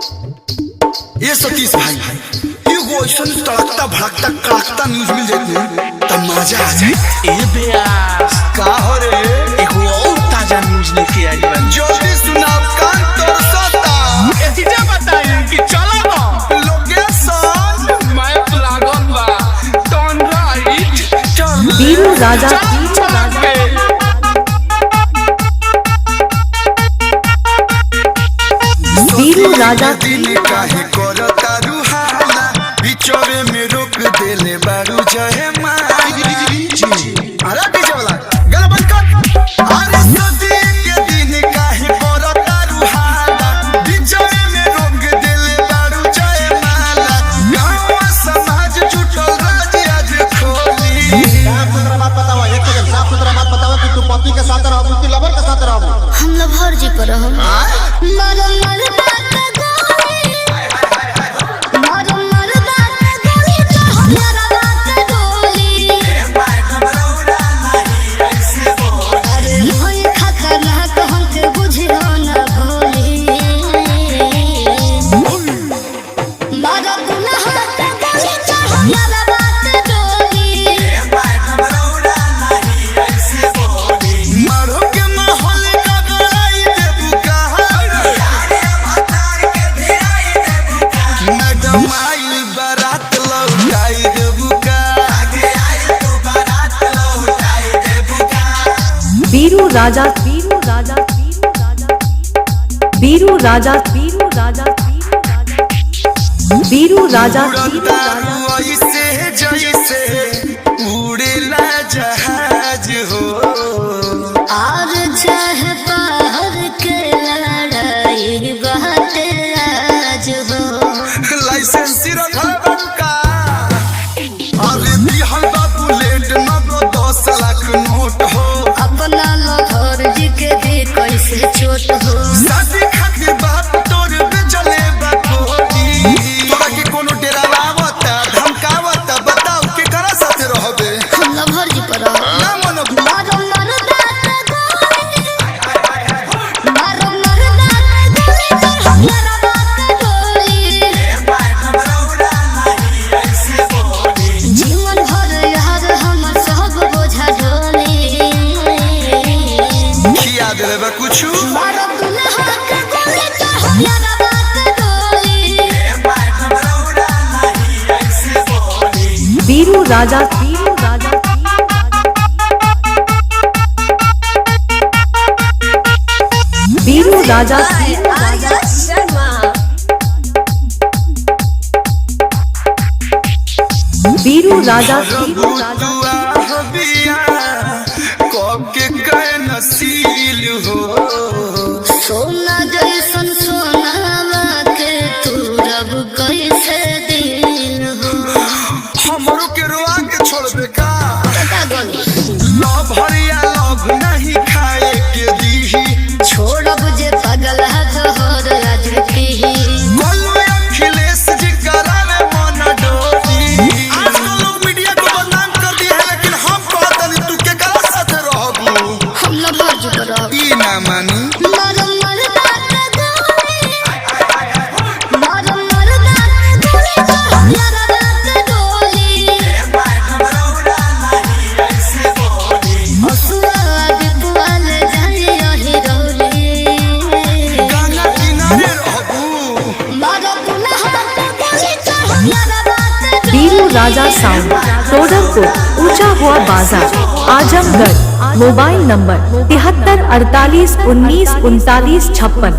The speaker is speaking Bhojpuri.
ये सतीश भाई एगो ऐसा तड़कता भड़कता कड़कता न्यूज मिल जाती तब मजा आ जाए। ए बेयास का हो रे एगो और ताजा न्यूज लेके आई बा। जल्दी सुनाओ कान तरसता। एतिजा बताई कि चला ना लोकेशन मैप लागल बा टर्न राइट चल बीरू राजा बीरू राजा दिन काहे करता रुहाला बिचौरे में रोक देले बारू जय माई। अरे डीजे वाला गाना बंद कर। अरे सदी के दिन काहे करता रुहाला बिचौरे में रोक देले बारू जय माला। गांव समाज जुटल राज आज खोली। साफ सुथरा बात बताओ, एक सेकंड साफ सुथरा बात बताओ कि तू पति के साथ रहबू कि लवर के साथ रहबू? हम लवर जी पर हम मरम मर बात गोली मरम मर बात गोली तो हमारा बात गोली अरे होई खतरना तो हमके बुझियो ना भोली मरम गुनाह बात गोली तो हमारा बात गोली मारो के माहौल का गड़ाई देबू कहा। मैडम आइल बारात लौटाई देबू का। बीरू राजा बीरू राजा बीरू राजा बीरू राजा बीरू राजा उड़तारू ऐसे जैसे उड़ेला जहाज हो। और चाहे बाहर के लड़ाई बात आज हो लाइसेंस रखल बनका। अरे दिहल बा बुलेट नगो 10 लाख नोट हो। अपना लहर जी के भी कैसे चोट हो शादी खातिर बाप तोर बेचले बा कोडी। तोरा के कोनो डरावता धमकावता बताओ के करा साथे रहबे। हम लहर जी पर ना मनब मारो मर बात गोली मारो मर बात गोली तो हमारा बात गोली जीवन भर यार हम सब बोझा ढोली खिया देले बा कुछु। मारो गुनाह का गोली तो हमारा बात गोली बीरू राजा बीरू राजा बीरू राजा बीरू राजा बीरू राजा दुआ हबिया कब के कह नसील हो। सोना जैसन सोनावा के तू रब कैसे दिल हो हमरो के रोआ के छोड़बे का। पता गोली लव हरिया लव नहीं खाए के दीही। छोड़ब जे पगल तोहर आज पीही बोलो अखिलेश जी करावे मन डोली। आजकल लोग मीडिया को बदनाम कर दिया है लेकिन हम कहतनी तू के करा साथे रहबू। हम लवर जी पर ई ना मानी मारो मर बात गोली मारो मर बात गोली तो हमारा बात गोली हसुआ बिपुआल जाए यही रौली गंगा किनारे रहबू। मारो गुनाह बात गोली तो हमारा बात बीरू राजा साउंड टोडरपुर ऊंचा हुआ बाजार आजमगढ़। Mobile number 73 48 19 39 56।